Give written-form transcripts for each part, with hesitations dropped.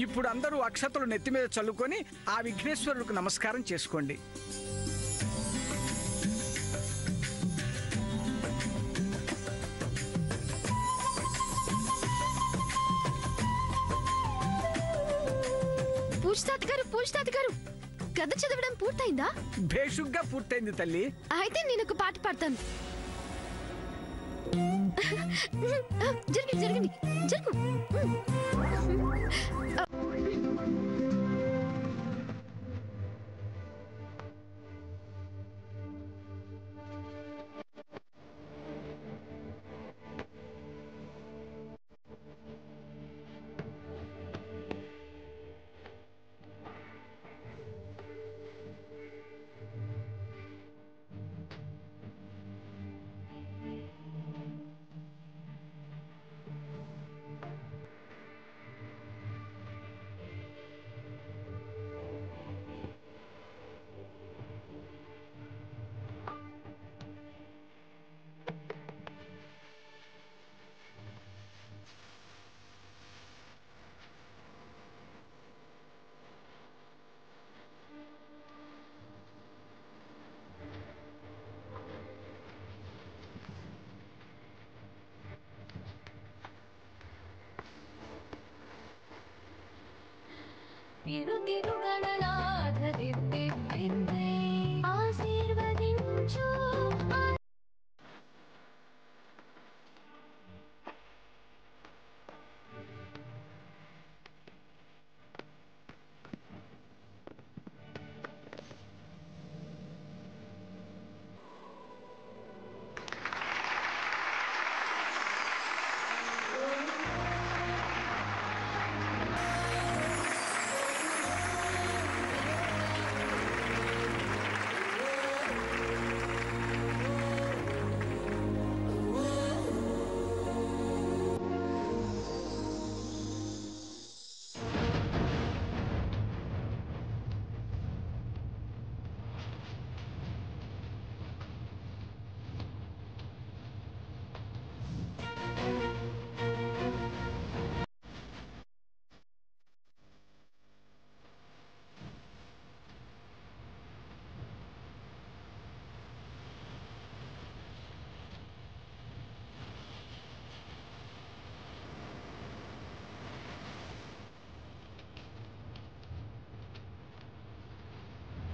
ఇప్పుడు అందరూ అక్షతలు నెత్తి మీద చల్లుకొని ఆ విఘ్నేశ్వరుడికి నమస్కారం చేసుకోండి. పూజతాత గారు కథ చదవడం పూర్తయిందా? భేషుగ్గా పూర్తయింది తల్లి. అయితే నేను ఒక పాట పాడతాను. జరగండి జరగండి జరుగు. ఆశీర్వదించు.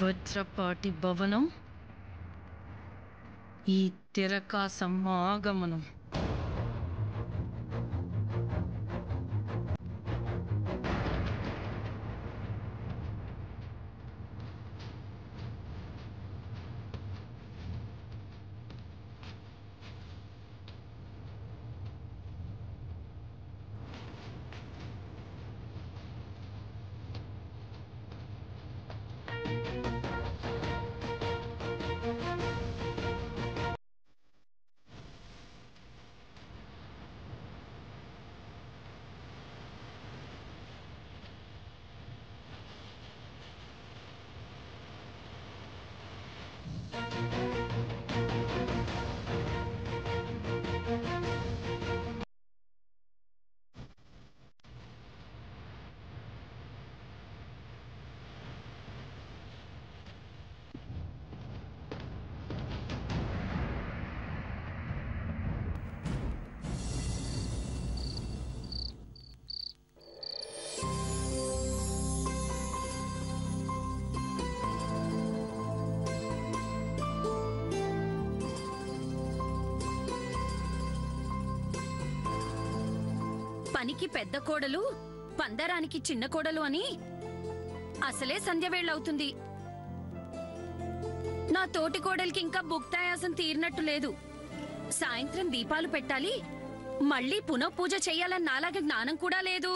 వజ్రపాటి భవనం, ఈ తిరకాసం ఆగమనం. పనికి పెద్ద కోడలు, పందరానికి చిన్న కోడలు అని అసలే సంధ్యవేళవుతుంది. నా తోటి కోడలికి ఇంకా భుక్తాయాసం తీరినట్టు లేదు. సాయంత్రం దీపాలు పెట్టాలి, మళ్ళీ పునః పూజ చెయ్యాలన్న నాలాగే జ్ఞానం కూడా లేదు.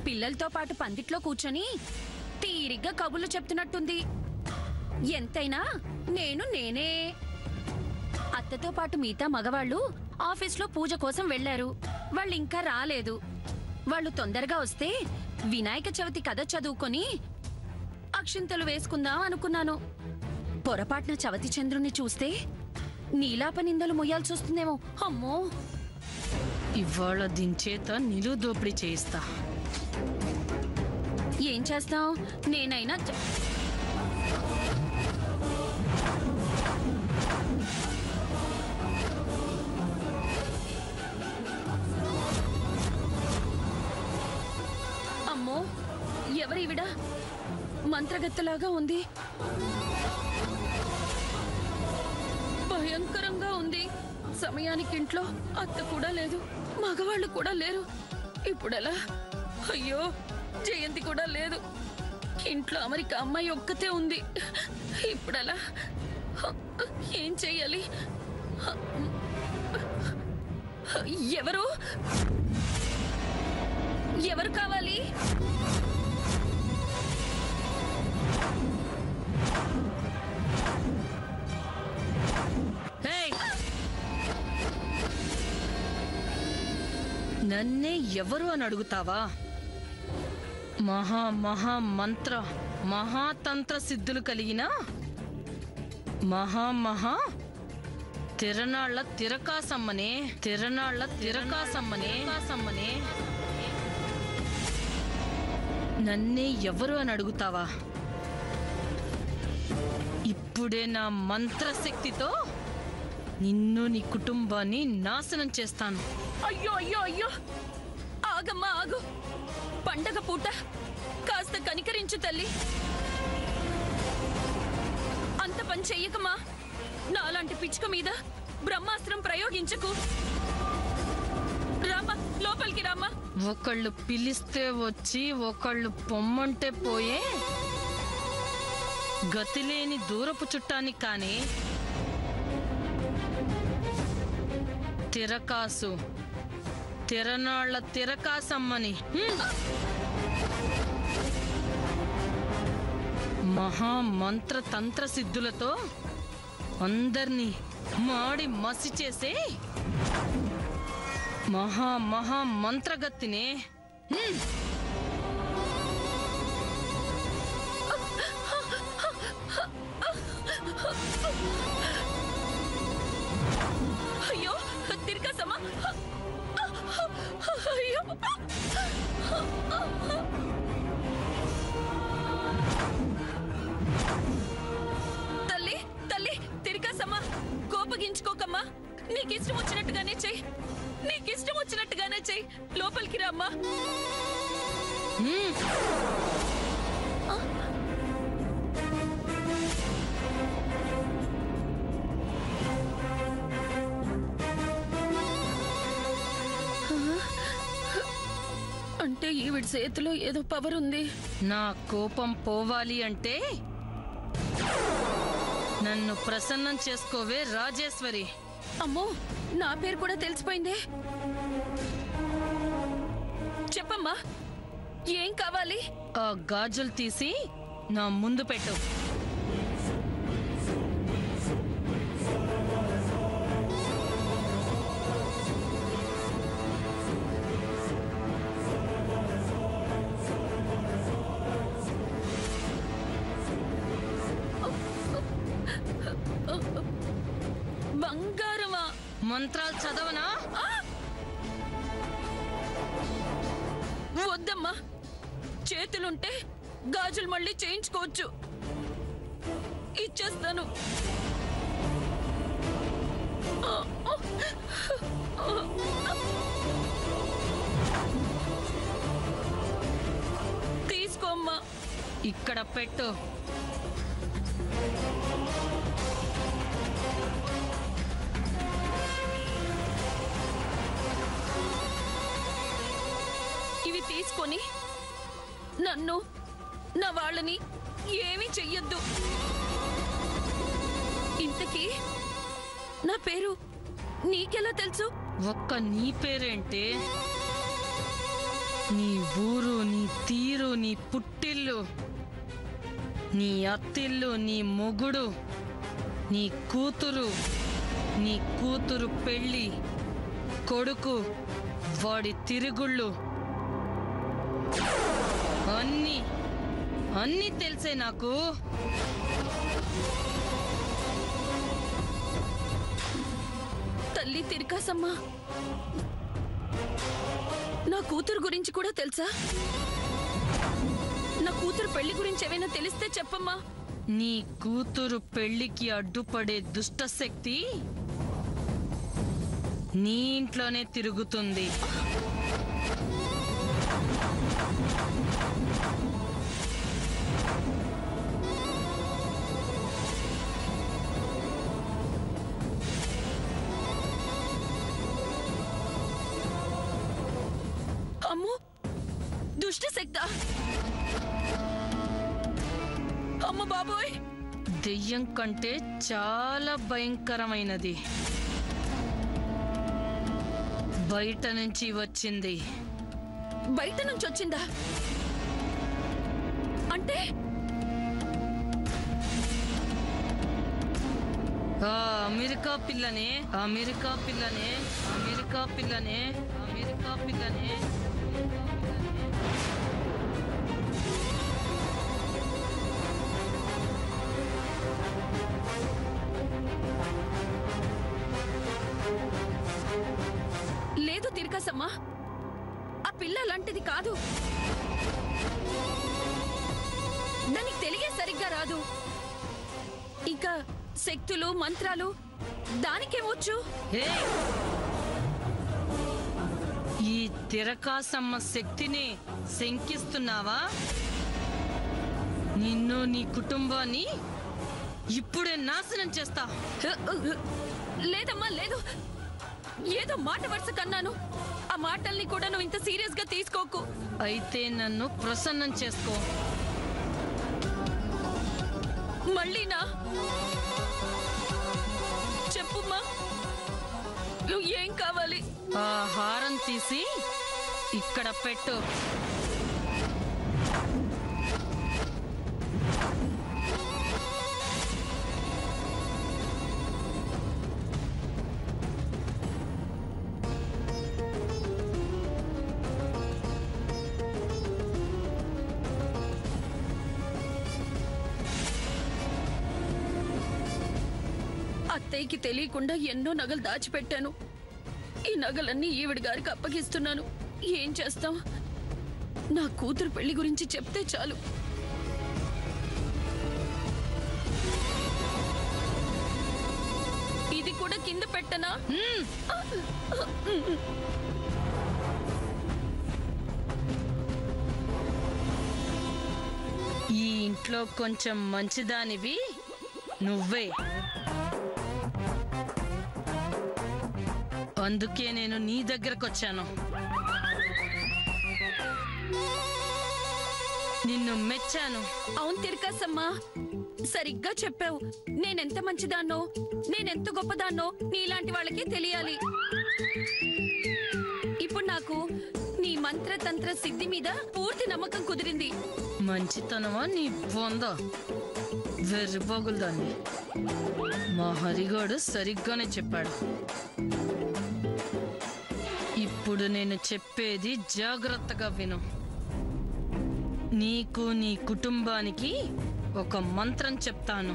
పిల్లలతో పాటు పందిట్లో కూర్చొని తీరిగ్గా కబుర్లు చెప్తున్నట్టుంది. ఎంతైనా నేనే. అత్తతో పాటు మిగతా మగవాళ్ళు ఆఫీస్లో పూజ కోసం వెళ్లారు. వాళ్ళు ఇంకా రాలేదు. వాళ్ళు తొందరగా వస్తే వినాయక చవితి కథ చదువుకొని అక్షింతలు వేసుకుందాం అనుకున్నాను. పొరపాటున చవతి చంద్రుణ్ణి చూస్తే నీలాప నిందలు మొయ్యాల్సి వస్తుందేమో. అమ్మో, ఇవాళ దీని చేత నిలువు దోపిడీ చేయిస్తా. ఏం చేస్తావు? నేనైనా అమ్మో, ఎవరివిడ? మంత్రగత్తలాగా ఉంది, భయంకరంగా ఉంది. సమయానికి ఇంట్లో అత్త కూడా లేదు, మగవాళ్ళు కూడా లేరు. ఇప్పుడెలా? అయ్యో, జయంతి కూడా లేదు. ఇంట్లో అమెరికా అమ్మాయి ఒక్కతే ఉంది. ఇప్పుడెలా? ఏం చెయ్యాలి? ఎవరు ఎవరు కావాలి? నన్నే ఎవరు అని అడుగుతావా? మహా మంత్ర మహాతంత్ర సిద్ధులు కలిగిన మహా తిరణాళ్ల తిరకాసమ్మనే నన్నే ఎవరు అని అడుగుతావా? ఇప్పుడే నా మంత్రశక్తితో నిన్ను నీ కుటుంబాన్ని నాశనం చేస్తాను. అయ్యో అయ్యో అయ్యో, ఆగమ్మా ఆగు. పండగ పూట కాస్త కనికరించు తల్లి. అంత పని చెయ్యకమా. నాలాంటి పిచ్చుక మీద బ్రహ్మాస్త్రం ప్రయోగించకు. రామ్మా, లోపలికి రామ్మా. ఒకళ్ళు పిలిస్తే వచ్చి ఒకళ్ళు పొమ్మంటే పోయే గతిలేని దూరపు చుట్టాన్ని కానీ తిరకాసు తిరణాళ్ల తిరకాసమ్మని మహామంత్ర తంత్ర సిద్ధులతో అందర్నీ మాడి మసి చేసే మహా మంత్రగత్తినే. అయ్యో, తిరకాసమ్మా. అయ్యో, తల్లి తల్లి తిరకాసమ్మా, కోపగించుకోకమ్మా. నీకిష్టం వచ్చినట్టుగానే చెయ్యి, నీకిష్టం వచ్చినట్టుగానే చెయ్యి. లోపలికి రామ్మా. అంటే ఈవిడ చేతిలో ఏదో పవర్ ఉంది. నా కోపం పోవాలి అంటే నన్ను ప్రసన్నం చేసుకోవే రాజేశ్వరి. అమ్మో, నా పేరు కూడా తెలిసిపోయిందే. చెప్పమ్మా, ఏం కావాలి? ఆ గాజులు తీసి నా ముందు పెట్టు. బంగారమా? మంత్రాలు చదవనా? వద్దమ్మా, చేతులుంటే గాజులు మళ్ళీ చేయించుకోవచ్చు. ఇచ్చేస్తాను. తీసుకోమ్మా. ఇక్కడ పెట్టు. ఇవి తీసుకొని నన్ను, నా వాళ్ళని ఏమీ చెయ్యొద్దు. ఇంతకీ నా పేరు నీకెలా తెలుసు? ఒక్క నీ పేరేంటే? నీ ఊరు, నీ తీరు, నీ పుట్టిల్లు, నీ అత్తిల్లు, నీ మొగుడు, నీ కూతురు పెళ్ళి, కొడుకు, వాడి తిరుగుళ్ళు అన్నీ తెలిసే నాకు. తల్లి తిరకాసమ్మా, నా కూతురు గురించి కూడా తెలుసా? నా కూతురు పెళ్లి గురించి ఏమైనా తెలిస్తే చెప్పమ్మా. నీ కూతురు పెళ్లికి అడ్డుపడే దుష్టశక్తి నీ ఇంట్లోనే తిరుగుతుంది. అమ్మో, దుష్టశక్త! అమ్మ బాబోయ్! దెయ్యం కంటే చాలా భయంకరమైనది. బయట నుంచి వచ్చింది. బయట నుంచి వచ్చిందా? అంటే అమెరికా పిల్లనే, అమెరికా పిల్లనే, అమెరికా పిల్లనే, అమెరికా పిల్లనే. లేదు తిరకాసమ్మా, ఆ పిల్ల అలాంటిది కాదు. దానికి తెలిగే సరిగ్గా రాదు. ఇంకా శక్తులు మంత్రాలు దానికేమొచ్చు? ఈ తిరకాసమ్మ శక్తిని శంకిస్తున్నావా? నిన్ను నీ కుటుంబాన్ని ఇప్పుడే నాశనం చేస్తా. లేదమ్మా లేదు, ఏదో మాట వరుస కన్నాను. ఆ మాటల్ని కూడా నువ్వు ఇంత సీరియస్ గా తీసుకోకు. అయితే నన్ను ప్రసన్నం చేసుకో. మళ్ళీనా? చెప్పుమ్మా, నువ్వు ఏం కావాలి? ఆ హారం తీసి ఇక్కడ పెట్టు. అత్తయ్యకి తెలియకుండా ఎన్నో నగలు దాచిపెట్టాను. ఈ నగలన్నీ ఈవిడ గారికి అప్పగిస్తున్నాను. ఏం చేస్తాం? నా కూతురు పెళ్లి గురించి చెప్తే చాలు. ఇది కూడా కింద పెట్టనా? ఈ ఇంట్లో కొంచెం మంచిదానివి నువ్వే. అందుకే నేను నీ దగ్గరకు వచ్చాను. నిన్ను మెచ్చాను. అవును తిరకాసమ్మా, సరిగ్గా చెప్పావు. నేనెంత మంచిదాన్నో, నేనెంత గొప్పదాన్నో నీలాంటి వాళ్ళకి తెలియాలి. ఇప్పుడు నాకు నీ మంత్రతంత్ర సిద్ధి మీద పూర్తి నమ్మకం కుదిరింది. మంచితనమా నీ బొంద వెర్రిపోగులు దాన్ని. మా హరిగాడు సరిగ్గానే చెప్పాడు. ఇప్పుడు నేను చెప్పేది జాగ్రత్తగా విను. నీకు నీ కుటుంబానికి ఒక మంత్రం చెప్తాను.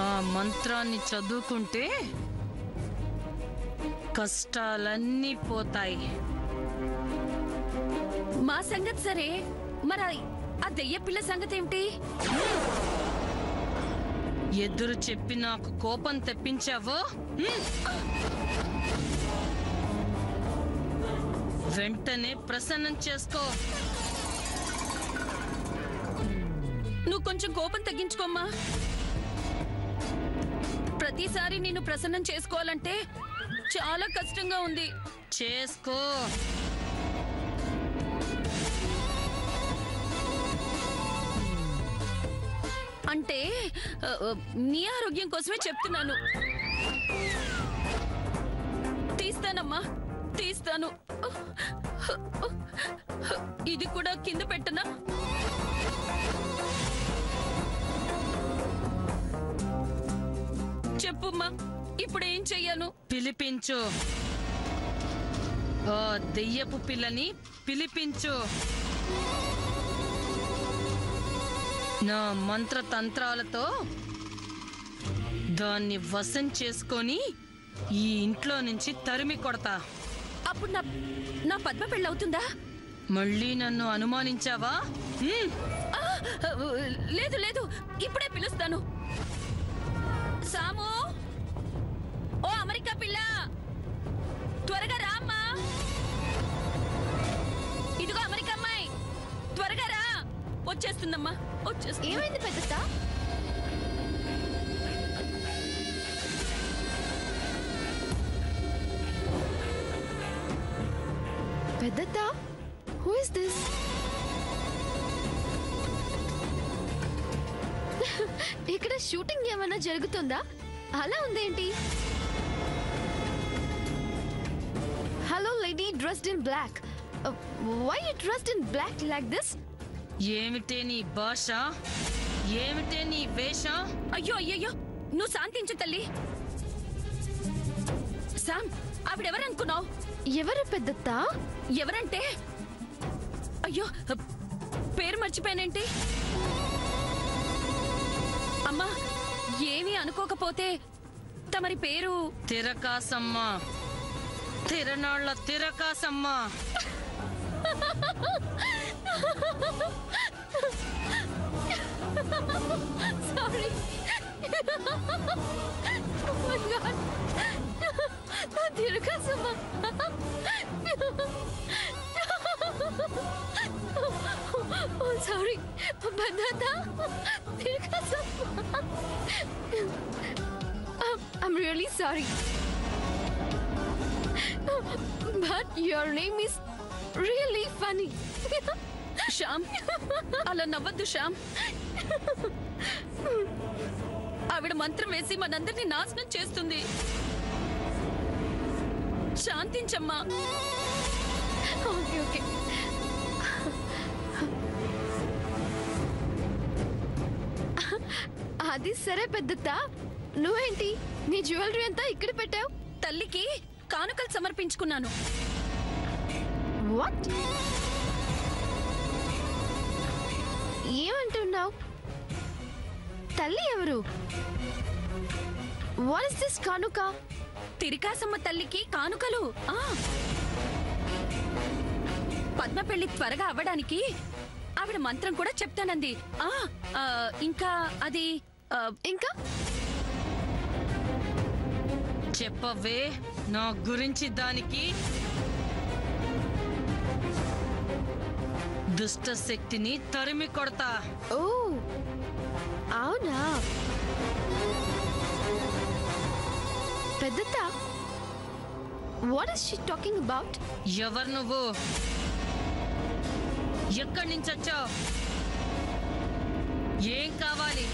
ఆ మంత్రాన్ని చదువుకుంటే కష్టాలన్నీ పోతాయి. మా సంగతి సరే, మరి ఆ దెయ్య పిల్ల సంగతి ఏమిటి? ఎదురు చెప్పి నాకు కోపం తెప్పించావో వెంటనే ప్రసన్నం చేసుకో. నువ్వు కొంచెం కోపం తగ్గించుకోమ్మా. ప్రతిసారి నిన్ను ప్రసన్నం చేసుకోవాలంటే చాలా కష్టంగా ఉంది. చేసుకో. అంటే నీ ఆరోగ్యం కోసమే చెప్తున్నాను. తీస్తానమ్మా, తీస్తాను. ఇది కూడా కింద పెట్టనా? చెప్పుమ్మా, ఇప్పుడు ఏం చెయ్యాను? పిలిపించు. ఓ దెయ్యపు పిల్లని పిలిపించు. నా మంత్రతంత్రాలతో దాన్ని వశం చేసుకొని ఈ ఇంట్లో నుంచి తరిమి కొడతా. అప్పుడు నా పద్మ పెళ్ళవుతుందా? మళ్ళీ నన్ను అనుమానించావా? లేదు లేదు, ఇప్పుడే పిలుస్తాను. సాము, ఓ అమెరికా పిల్ల, త్వరగా రామ్మా. ఇదిగో అమెరికా అమ్మాయి, త్వరగా రా. వచ్చేస్తుందమ్మా, వచ్చేస్తుంది. ఏమైంది పెద్దత్త? పెద్దత్త, హూ ఇస్ దిస్? ఇక్కడ షూటింగ్ ఏమైనా జరుగుతుందా? అలా ఉందేంటి? Hello lady dressed in black. Why you dressed in black like this? ఏమిటే నీ భాష? ఏమిటే నీ వేషం? అయ్యో అయ్యయ్యో, నువ్వు శాంతించు తల్లి. శామ్, ఆవిడెవరనుకున్నావు? ఎవరు పెద్దత్త? ఎవరంటే, అయ్యో పేరు మర్చిపోయానేంటి? అమ్మా, ఏమీ అనుకోకపోతే తమరి పేరు తిరకాసమ్మ. తిరణాళ్ళ తిరకాసమ్మ. సారీ. తిరకాసమ్మ. సారీ పెద్దత్త. Tirakasamma. I'm really sorry. But your name is really funny. Shyam, అలా నవ్వద్దు శ్యామ్. ఆవిడ మంత్రం వేసి మనందరినీ నాశనం చేస్తుంది. శాంతించమ్మా. Okay okay. అది సరే పెద్దత్త, నువ్వేంటి నీ జ్యువెలరీ అంతా ఇక్కడ పెట్టావు? తల్లికి కానుకలు సమర్పించుకున్నాను. వాట్? ఏమంటున్నావు? తల్లి ఎవరు? వాట్ ఇస్ దిస్ కానుక? తిరికాసమ్మ తల్లికి కానుకలు. పద్మ పెళ్లి త్వరగా అవ్వడానికి ఆవిడ మంత్రం కూడా చెప్తానంది. ఇంకా అది ఇంకా చెప్పవే నా గురించి. దానికి దుష్ట శక్తిని తరిమి కొడతా. ఓ అవునా పెద్దత్త? What is she talking about? ఎవరు నువ్వు? ఎక్కడి నుంచి వచ్చావు? ఏం కావాలి?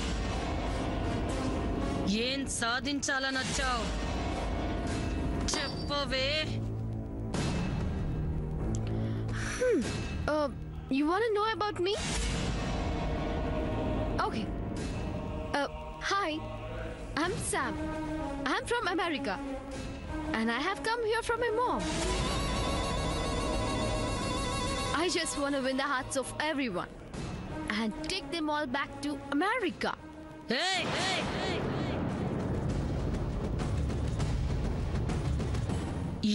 ఏం సాధించాలని వచ్చావు? చెప్పవే. You want to know about me? Okay. Hi, I'm Sam. I'm from America. And I have come here from my mom. I just want to win the hearts of everyone. And take them all back to America. Hey, hey, hey.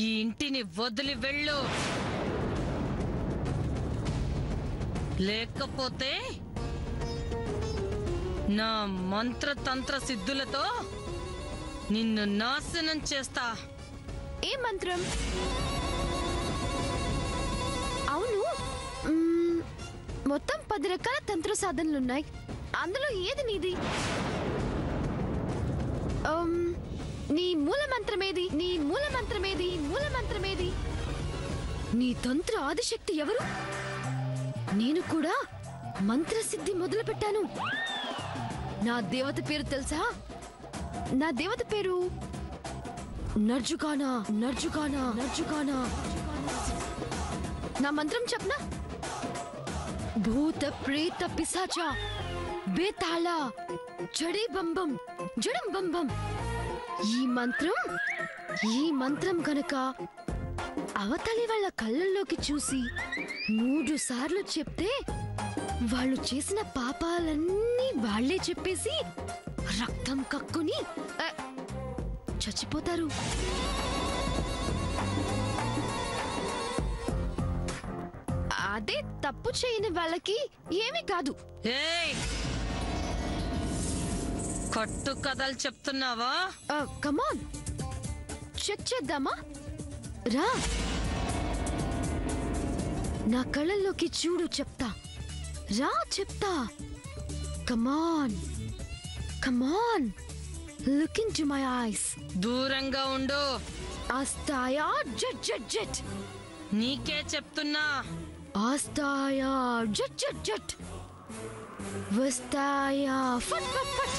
ఈ ఇంటిని వదిలి వెళ్ళు, లేకపోతే నా మంత్రతంత్ర సిద్ధులతో నిన్ను నాశనం చేస్తా. ఏ మంత్రం? అవును, మొత్తం 10 రకాల తంత్ర సాధనలున్నాయి. అందులో ఏది నీది? నీ మూల మంత్రమేది? నీ మూల మంత్రమేది? మూల మంత్రమేది? నీ తంత్ర ఆదిశక్తి ఎవరు? నేను కూడా మంత్రసిద్ధి మొదలు పెట్టాను. నా దేవత పేరు తెలుసా? నా దేవత పేరు నర్జుగానా. నర్జుగానా. నర్జుగానా. నా మంత్రం చెప్పనా? భూత ప్రేత పిశాచ బేతాళ జడే బంబం జడం బంబం. ఈ మంత్రం కనుక అవతలి వాళ్ళ కళ్ళల్లోకి చూసి 3 సార్లు చెప్తే వాళ్ళు చేసిన పాపాలన్నీ వాళ్లే చెప్పేసి రక్తం కక్కుని చచ్చిపోతారు. అదే తప్పు చేయని వాళ్ళకి ఏమీ కాదు. ఏయ్, కట్టు కథలు చెప్తున్నావా? కమాన్, చెక్ చేద్దామా? రా, నా కళ్ళల్లోకి చూడు, చెప్తా. రా చెప్తా. కమాన్ కమాన్, లుక్ ఇంటు మై ఐస్. దూరంగా ఉండు. ఆస్తాయా జట్ జట్ జట్. నీకే చెప్తున్నా. ఆస్తాయా జట్ జట్ జట్. వస్తాయా ఫట్ ఫట్ ఫట్.